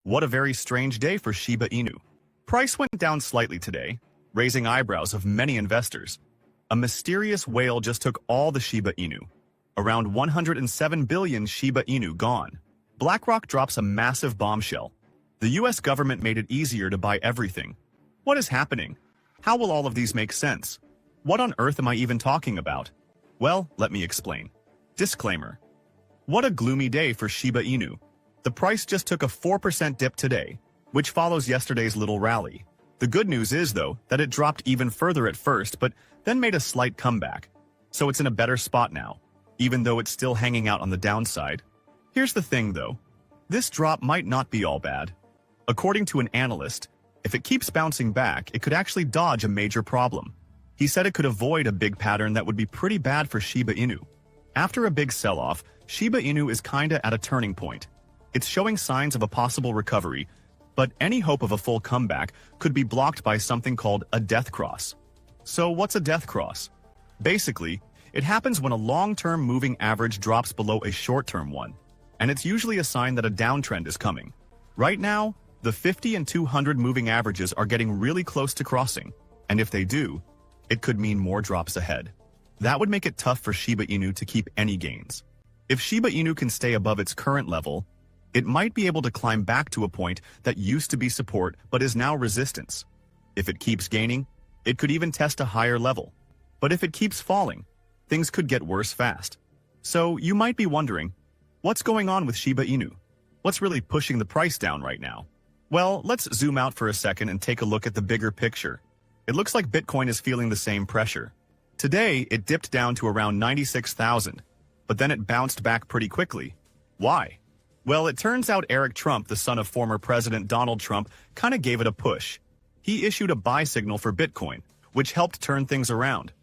What a very strange day for Shiba Inu. Price went down slightly today, raising eyebrows of many investors. A mysterious whale just took all the Shiba Inu. Around 107 billion Shiba Inu gone. BlackRock drops a massive bombshell. The US government made it easier to buy everything. What is happening? How will all of these make sense? What on earth am I even talking about? Well, let me explain. Disclaimer. What a gloomy day for Shiba Inu. The price just took a 4% dip today, which follows yesterday's little rally. The good news is, though, that it dropped even further at first, but then made a slight comeback. So it's in a better spot now, even though it's still hanging out on the downside. Here's the thing, though. This drop might not be all bad. According to an analyst, if it keeps bouncing back, it could actually dodge a major problem. He said it could avoid a big pattern that would be pretty bad for Shiba Inu. After a big sell-off, Shiba Inu is kinda at a turning point. It's showing signs of a possible recovery, but any hope of a full comeback could be blocked by something called a death cross. So what's a death cross? Basically, it happens when a long-term moving average drops below a short-term one, and it's usually a sign that a downtrend is coming. Right now, the 50 and 200 moving averages are getting really close to crossing, and if they do, it could mean more drops ahead. That would make it tough for Shiba Inu to keep any gains. If Shiba Inu can stay above its current level, it might be able to climb back to a point that used to be support but is now resistance. If it keeps gaining, it could even test a higher level. But if it keeps falling, things could get worse fast. So you might be wondering, what's going on with Shiba Inu? What's really pushing the price down right now? Well, let's zoom out for a second and take a look at the bigger picture. It looks like Bitcoin is feeling the same pressure. Today, it dipped down to around 96,000, but then it bounced back pretty quickly. Why? Well, it turns out Eric Trump, the son of former President Donald Trump, kinda gave it a push. He issued a buy signal for Bitcoin, which helped turn things around.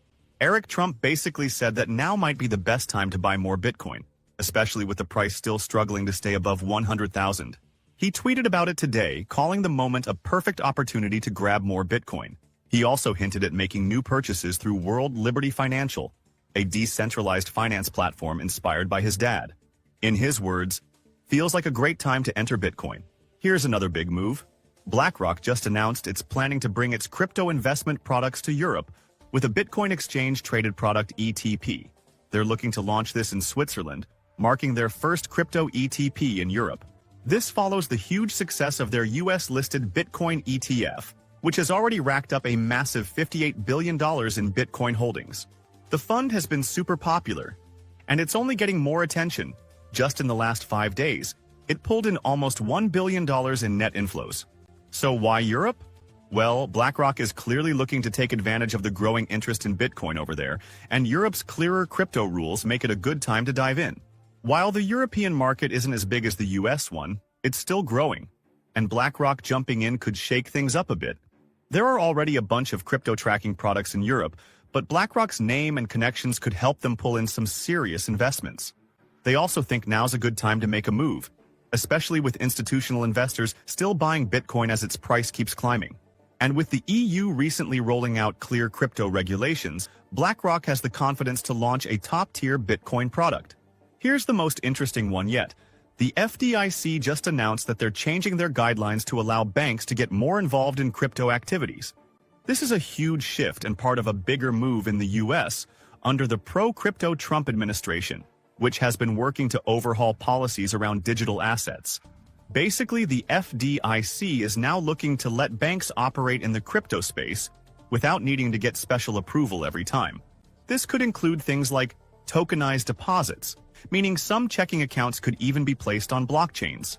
Eric Trump basically said that now might be the best time to buy more Bitcoin, especially with the price still struggling to stay above 100,000. He tweeted about it today, calling the moment a perfect opportunity to grab more Bitcoin. He also hinted at making new purchases through World Liberty Financial, a decentralized finance platform inspired by his dad. In his words, feels like a great time to enter Bitcoin. Here's another big move. BlackRock just announced it's planning to bring its crypto investment products to Europe with a Bitcoin exchange-traded product ETP. They're looking to launch this in Switzerland, marking their first crypto ETP in Europe. This follows the huge success of their US-listed Bitcoin ETF, which has already racked up a massive $58 billion in Bitcoin holdings. The fund has been super popular, and it's only getting more attention. Just in the last 5 days, it pulled in almost $1 billion in net inflows. So why Europe? Well, BlackRock is clearly looking to take advantage of the growing interest in Bitcoin over there, and Europe's clearer crypto rules make it a good time to dive in. While the European market isn't as big as the US one, it's still growing, and BlackRock jumping in could shake things up a bit. There are already a bunch of crypto tracking products in Europe, but BlackRock's name and connections could help them pull in some serious investments. They also think now's a good time to make a move, especially with institutional investors still buying Bitcoin as its price keeps climbing. And with the EU recently rolling out clear crypto regulations, BlackRock has the confidence to launch a top-tier Bitcoin product. Here's the most interesting one yet. The FDIC just announced that they're changing their guidelines to allow banks to get more involved in crypto activities. This is a huge shift and part of a bigger move in the US under the pro-crypto Trump administration, which has been working to overhaul policies around digital assets. Basically, the FDIC is now looking to let banks operate in the crypto space without needing to get special approval every time. This could include things like tokenized deposits, meaning some checking accounts could even be placed on blockchains.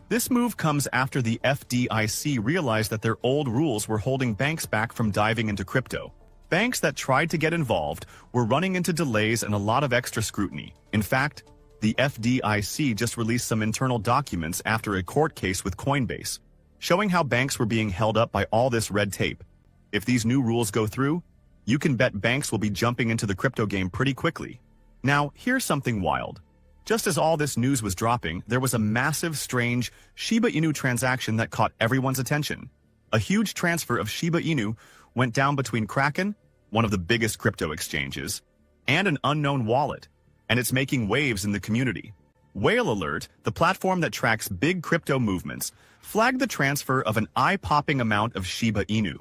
This move comes after the FDIC realized that their old rules were holding banks back from diving into crypto. Banks that tried to get involved were running into delays and a lot of extra scrutiny. In fact, the FDIC just released some internal documents after a court case with Coinbase, showing how banks were being held up by all this red tape. If these new rules go through, you can bet banks will be jumping into the crypto game pretty quickly. Now, here's something wild. Just as all this news was dropping, there was a massive, strange Shiba Inu transaction that caught everyone's attention. A huge transfer of Shiba Inu went down between Kraken, one of the biggest crypto exchanges, and an unknown wallet, and it's making waves in the community. Whale Alert, the platform that tracks big crypto movements, flagged the transfer of an eye-popping amount of Shiba Inu.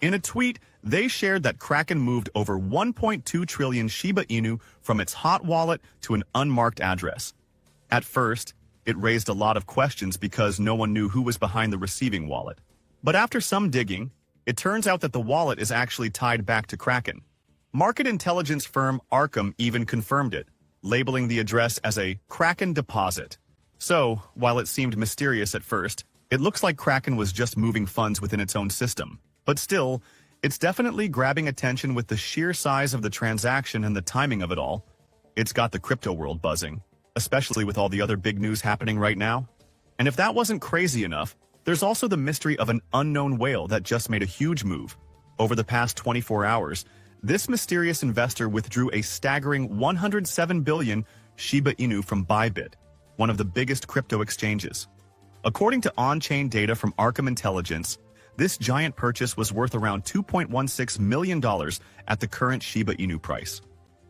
In a tweet, they shared that Kraken moved over 1.2 trillion Shiba Inu from its hot wallet to an unmarked address. At first, it raised a lot of questions because no one knew who was behind the receiving wallet. But after some digging, it turns out that the wallet is actually tied back to Kraken. Market intelligence firm Arkham even confirmed it, labeling the address as a Kraken deposit. So, while it seemed mysterious at first, it looks like Kraken was just moving funds within its own system. But still, it's definitely grabbing attention with the sheer size of the transaction and the timing of it all. It's got the crypto world buzzing, especially with all the other big news happening right now. And if that wasn't crazy enough, there's also the mystery of an unknown whale that just made a huge move. Over the past 24 hours, this mysterious investor withdrew a staggering 107 billion Shiba Inu from Bybit, one of the biggest crypto exchanges. According to on-chain data from Arkham Intelligence, this giant purchase was worth around $2.16 million at the current Shiba Inu price.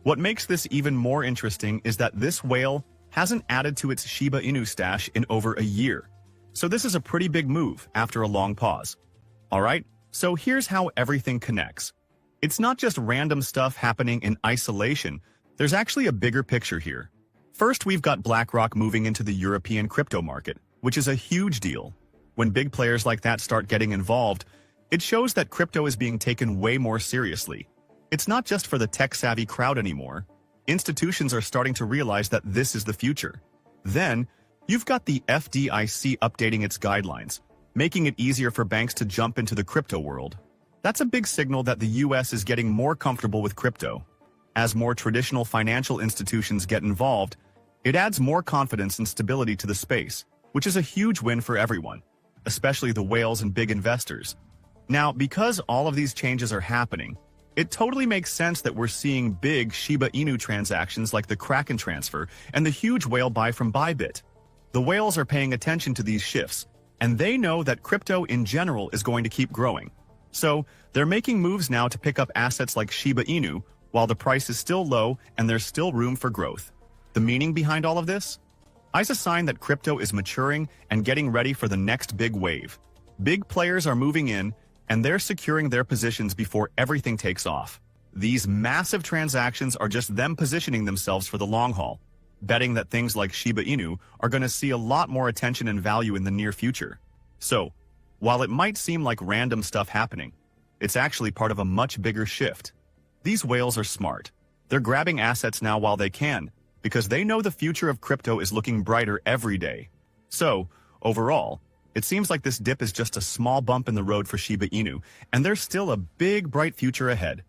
What makes this even more interesting is that this whale hasn't added to its Shiba Inu stash in over a year. So this is a pretty big move after a long pause. Alright, so here's how everything connects. It's not just random stuff happening in isolation, there's actually a bigger picture here. First, we've got BlackRock moving into the European crypto market, which is a huge deal. When big players like that start getting involved, it shows that crypto is being taken way more seriously. It's not just for the tech-savvy crowd anymore. Institutions are starting to realize that this is the future. Then, you've got the FDIC updating its guidelines, making it easier for banks to jump into the crypto world. That's a big signal that the US is getting more comfortable with crypto. As more traditional financial institutions get involved, it adds more confidence and stability to the space, which is a huge win for everyone, especially the whales and big investors. Now, because all of these changes are happening, it totally makes sense that we're seeing big Shiba Inu transactions like the Kraken transfer and the huge whale buy from Bybit. The whales are paying attention to these shifts, and they know that crypto in general is going to keep growing. So, they're making moves now to pick up assets like Shiba Inu while the price is still low and there's still room for growth. The meaning behind all of this? Is a sign that crypto is maturing and getting ready for the next big wave. Big players are moving in, and they're securing their positions before everything takes off. These massive transactions are just them positioning themselves for the long haul, betting that things like Shiba Inu are going to see a lot more attention and value in the near future. So, while it might seem like random stuff happening, it's actually part of a much bigger shift. These whales are smart. They're grabbing assets now while they can, because they know the future of crypto is looking brighter every day. So, overall, it seems like this dip is just a small bump in the road for Shiba Inu, and there's still a big, bright future ahead.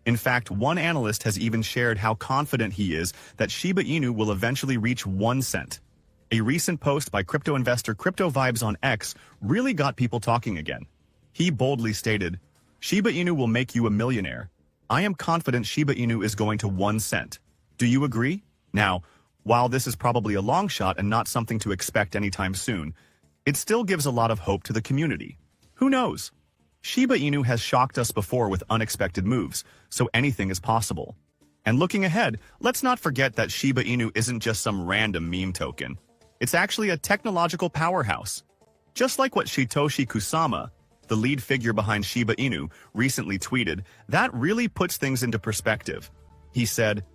In fact, one analyst has even shared how confident he is that Shiba Inu will eventually reach 1 cent. A recent post by crypto investor Crypto Vibes on X really got people talking again. He boldly stated, "Shiba Inu will make you a millionaire. I am confident Shiba Inu is going to 1 cent. Do you agree?" Now, while this is probably a long shot and not something to expect anytime soon, it still gives a lot of hope to the community. Who knows? Shiba Inu has shocked us before with unexpected moves, so anything is possible. And looking ahead, let's not forget that Shiba Inu isn't just some random meme token. It's actually a technological powerhouse. Just like what Satoshi Kusama, the lead figure behind Shiba Inu, recently tweeted, that really puts things into perspective. He said,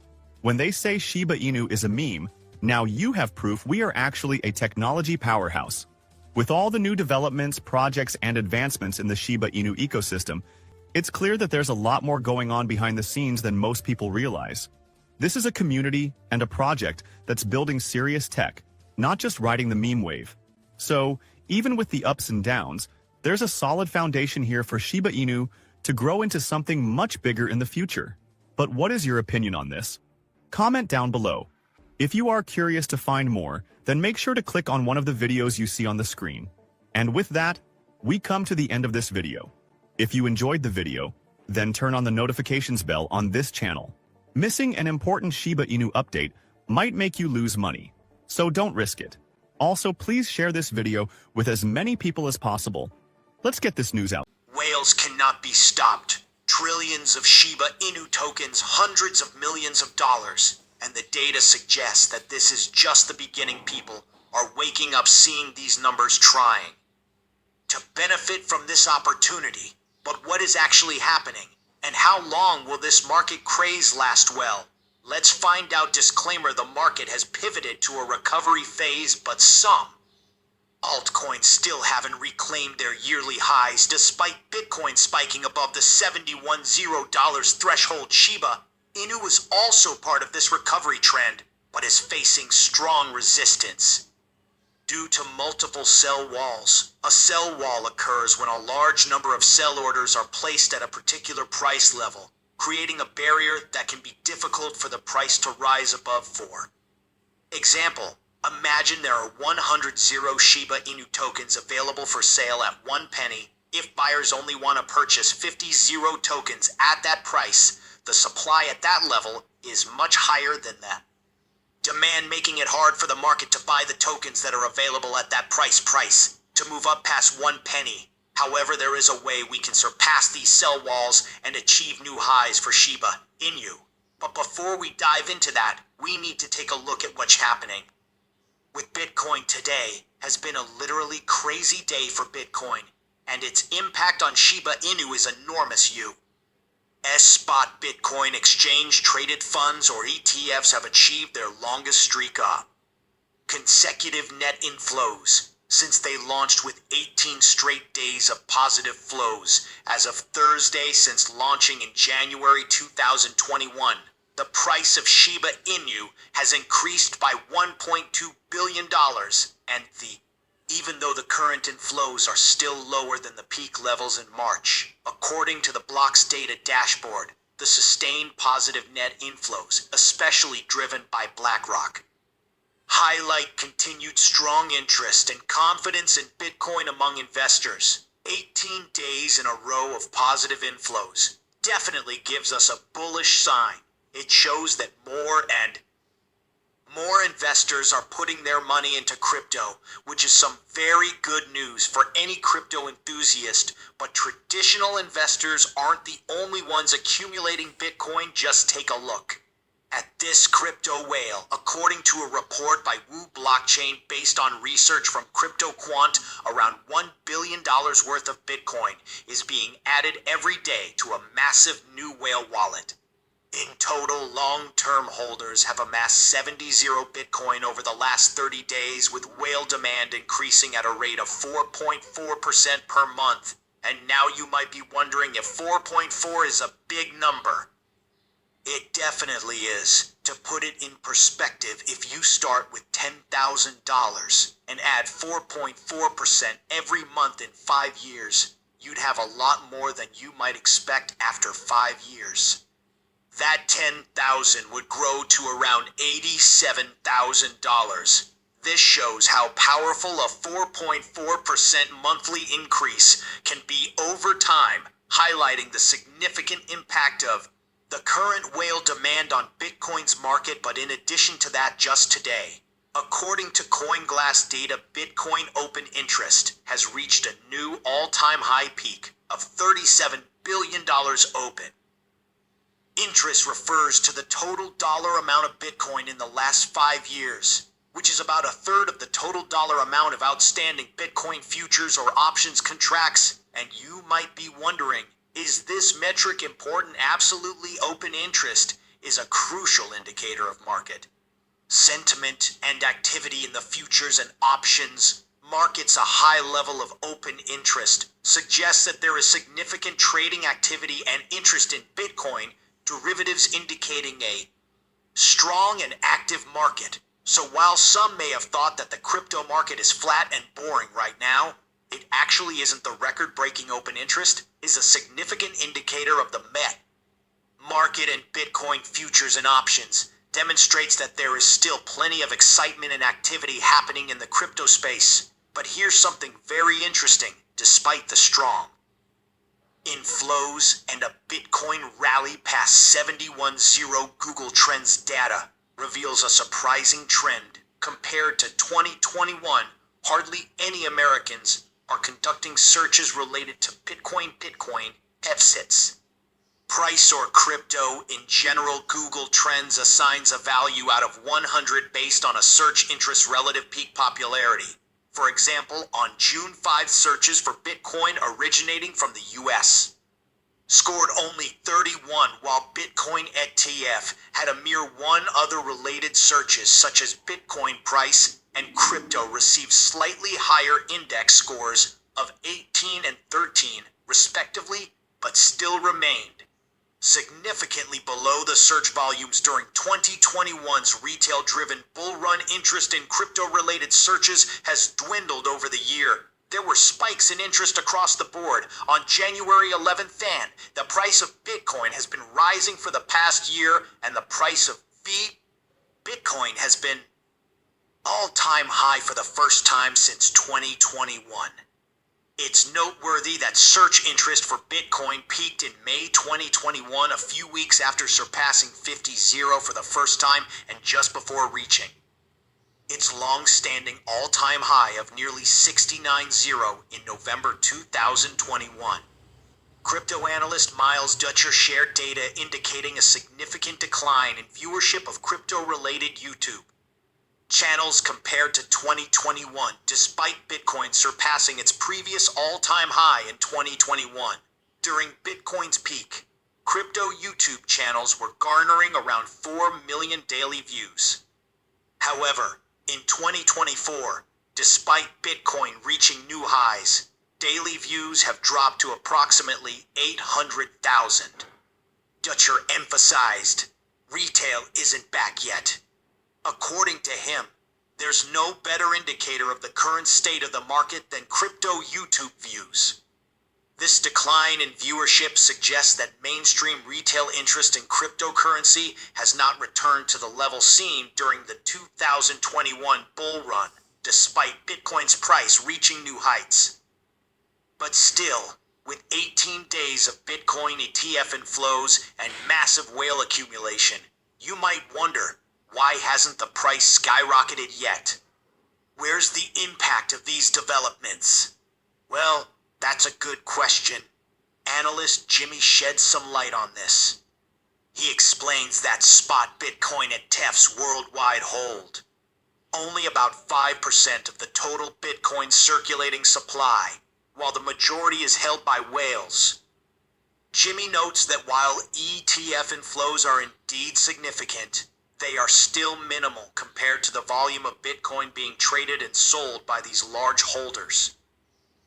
"When they say Shiba Inu is a meme, now you have proof we are actually a technology powerhouse." With all the new developments, projects, and advancements in the Shiba Inu ecosystem, it's clear that there's a lot more going on behind the scenes than most people realize. This is a community and a project that's building serious tech, not just riding the meme wave. So, even with the ups and downs, there's a solid foundation here for Shiba Inu to grow into something much bigger in the future. But what is your opinion on this? Comment down below. If you are curious to find more, then make sure to click on one of the videos you see on the screen. And with that, we come to the end of this video. If you enjoyed the video, then turn on the notifications bell on this channel. Missing an important Shiba Inu update might make you lose money, so don't risk it. Also, please share this video with as many people as possible. Let's get this news out. Whales cannot be stopped. Trillions of Shiba Inu tokens, hundreds of millions of dollars. And the data suggests that this is just the beginning. People are waking up seeing these numbers, trying to benefit from this opportunity. But what is actually happening? And how long will this market craze last? Well, let's find out. Disclaimer: the market has pivoted to a recovery phase, but some altcoins still haven't reclaimed their yearly highs, despite Bitcoin spiking above the $71,000 threshold. Shiba Inu is also part of this recovery trend, but is facing strong resistance due to multiple sell walls. A sell wall occurs when a large number of sell orders are placed at a particular price level, creating a barrier that can be difficult for the price to rise above. For example, imagine there are 100 Shiba Inu tokens available for sale at 1 penny. If buyers only want to purchase 50 tokens at that price, the supply at that level is much higher than that demand, making it hard for the market to buy the tokens that are available at that price to move up past 1 penny. However, there is a way we can surpass these sell walls and achieve new highs for Shiba Inu. But before we dive into that, we need to take a look at what's happening with Bitcoin. Today has been a literally crazy day for Bitcoin, and its impact on Shiba Inu is enormous. Spot Bitcoin exchange traded funds, or ETFs, have achieved their longest streak of consecutive net inflows since they launched, with 18 straight days of positive flows as of Thursday. Since launching in January 2021, the price of Shiba Inu has increased by $1.2 billion, and even though the current inflows are still lower than the peak levels in March. According to the block's data dashboard, the sustained positive net inflows, especially driven by BlackRock, highlight continued strong interest and confidence in Bitcoin among investors. 18 days in a row of positive inflows definitely gives us a bullish sign. It shows that more and more investors are putting their money into crypto, which is some very good news for any crypto enthusiast. But traditional investors aren't the only ones accumulating Bitcoin. Just take a look at this crypto whale. According to a report by Wu Blockchain based on research from CryptoQuant, around $1 billion worth of Bitcoin is being added every day to a massive new whale wallet. In total, long-term holders have amassed 70 Bitcoin over the last 30 days, with whale demand increasing at a rate of 4.4% per month. And now you might be wondering if 4.4 is a big number. It definitely is. To put it in perspective, if you start with $10,000 and add 4.4% every month in 5 years, you'd have a lot more than you might expect after 5 years. That 10,000 would grow to around $87,000. This shows how powerful a 4.4% monthly increase can be over time, highlighting the significant impact of the current whale demand on Bitcoin's market. But in addition to that, just today, according to CoinGlass data, Bitcoin open interest has reached a new all-time high peak of $37 billion open. Interest refers to the total dollar amount of Bitcoin in the last 5 years, which is about a third of the total dollar amount of outstanding Bitcoin futures or options contracts. And you might be wondering, is this metric important? Absolutely. Open interest is a crucial indicator of market sentiment and activity in the futures and options markets. A high level of open interest suggests that there is significant trading activity and interest in Bitcoin derivatives, indicating a strong and active market. So while some may have thought that the crypto market is flat and boring right now, it actually isn't. The record-breaking open interest is a significant indicator of the market, and Bitcoin futures and options demonstrates that there is still plenty of excitement and activity happening in the crypto space. But here's something very interesting. Despite the strong inflows and a Bitcoin rally past 71, Google Trends data reveals a surprising trend. Compared to 2021, hardly any Americans are conducting searches related to Bitcoin. Bitcoin FSITs Price or crypto in general, Google Trends assigns a value out of 100 based on a search interest relative peak popularity. For example, on June 5, searches for Bitcoin originating from the US scored only 31, while Bitcoin ETF had a mere one. Other related searches such as Bitcoin price and crypto received slightly higher index scores of 18 and 13 respectively, but still remained significantly below the search volumes during 2021's retail-driven bull run. Interest in crypto-related searches has dwindled over the year. There were spikes in interest across the board. On January 11th, the price of Bitcoin has been rising for the past year, and the price of Bitcoin has been all-time high for the first time since 2021. It's noteworthy that search interest for Bitcoin peaked in May 2021, a few weeks after surpassing 50,000 for the first time and just before reaching its long-standing all-time high of nearly 69,000 in November 2021. Crypto analyst Miles Dutcher shared data indicating a significant decline in viewership of crypto-related YouTube channels compared to 2021, despite Bitcoin surpassing its previous all-time high in 2021. During Bitcoin's peak, crypto YouTube channels were garnering around 4 million daily views. However, in 2024, despite Bitcoin reaching new highs, daily views have dropped to approximately 800,000. Dutcher emphasized, retail isn't back yet. According to him, there's no better indicator of the current state of the market than crypto YouTube views. This decline in viewership suggests that mainstream retail interest in cryptocurrency has not returned to the level seen during the 2021 bull run, despite Bitcoin's price reaching new heights. But still, with 18 days of Bitcoin ETF inflows and massive whale accumulation, you might wonder, why hasn't the price skyrocketed yet? Where's the impact of these developments? Well, that's a good question. Analyst Jimmy sheds some light on this. He explains that spot Bitcoin ETFs worldwide hold only about 5% of the total Bitcoin circulating supply, while the majority is held by whales. Jimmy notes that while ETF inflows are indeed significant, they are still minimal compared to the volume of Bitcoin being traded and sold by these large holders.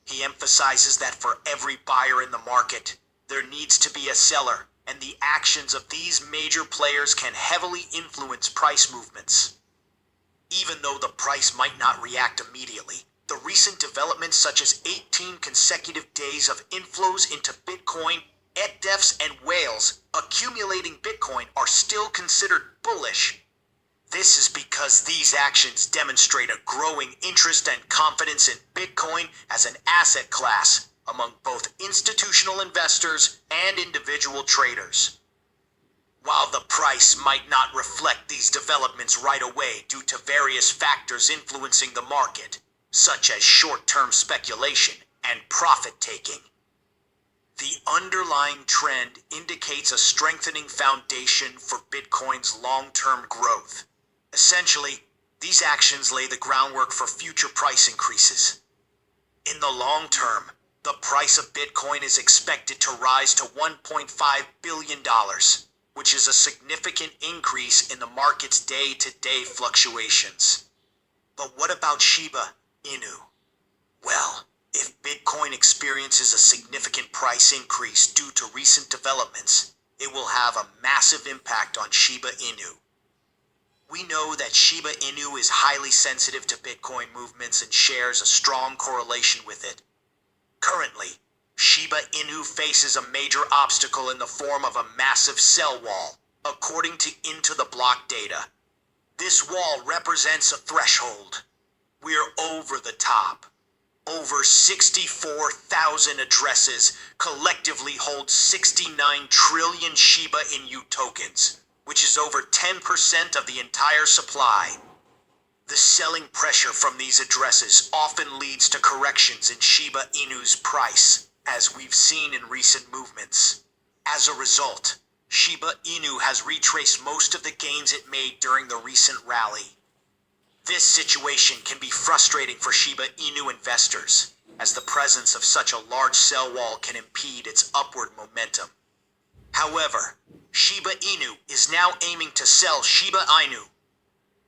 He emphasizes that for every buyer in the market, there needs to be a seller, and the actions of these major players can heavily influence price movements. Even though the price might not react immediately, the recent developments such as 18 consecutive days of inflows into Bitcoin, ETFs, and whales accumulating Bitcoin are still considered bullish. This is because these actions demonstrate a growing interest and confidence in Bitcoin as an asset class among both institutional investors and individual traders. While the price might not reflect these developments right away due to various factors influencing the market, such as short-term speculation and profit-taking, the underlying trend indicates a strengthening foundation for Bitcoin's long-term growth. Essentially, these actions lay the groundwork for future price increases. In the long term, the price of Bitcoin is expected to rise to $1.5 billion, which is a significant increase in the market's day-to-day fluctuations. But what about Shiba Inu? Well, if Bitcoin experiences a significant price increase due to recent developments, it will have a massive impact on Shiba Inu. We know that Shiba Inu is highly sensitive to Bitcoin movements and shares a strong correlation with it. Currently, Shiba Inu faces a major obstacle in the form of a massive sell wall, according to Into the Block data. This wall represents a threshold. We're over the top. Over 64,000 addresses collectively hold 69 trillion Shiba Inu tokens, which is over 10% of the entire supply. The selling pressure from these addresses often leads to corrections in Shiba Inu's price, as we've seen in recent movements. As a result, Shiba Inu has retraced most of the gains it made during the recent rally. This situation can be frustrating for Shiba Inu investors, as the presence of such a large sell wall can impede its upward momentum. However, Shiba Inu is now aiming to sell Shiba Inu,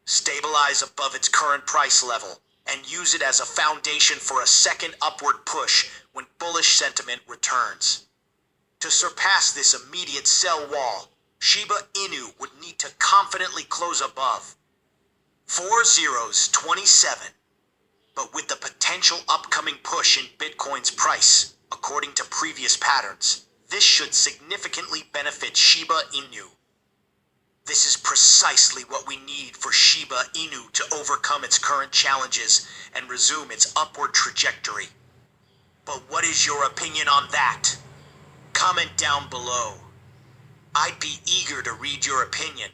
stabilize above its current price level, and use it as a foundation for a second upward push when bullish sentiment returns. To surpass this immediate sell wall, Shiba Inu would need to confidently close above 4027. But with the potential upcoming push in Bitcoin's price, according to previous patterns, this should significantly benefit Shiba Inu. This is precisely what we need for Shiba Inu to overcome its current challenges and resume its upward trajectory. But what is your opinion on that? Comment down below. I'd be eager to read your opinion.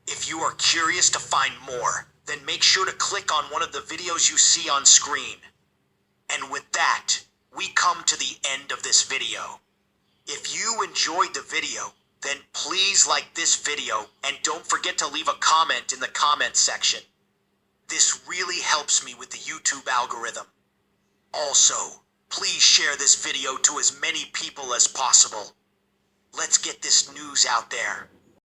If you are curious to find more, then make sure to click on one of the videos you see on screen. And with that, we come to the end of this video. If you enjoyed the video, then please like this video and don't forget to leave a comment in the comment section. This really helps me with the YouTube algorithm. Also, please share this video to as many people as possible. Let's get this news out there.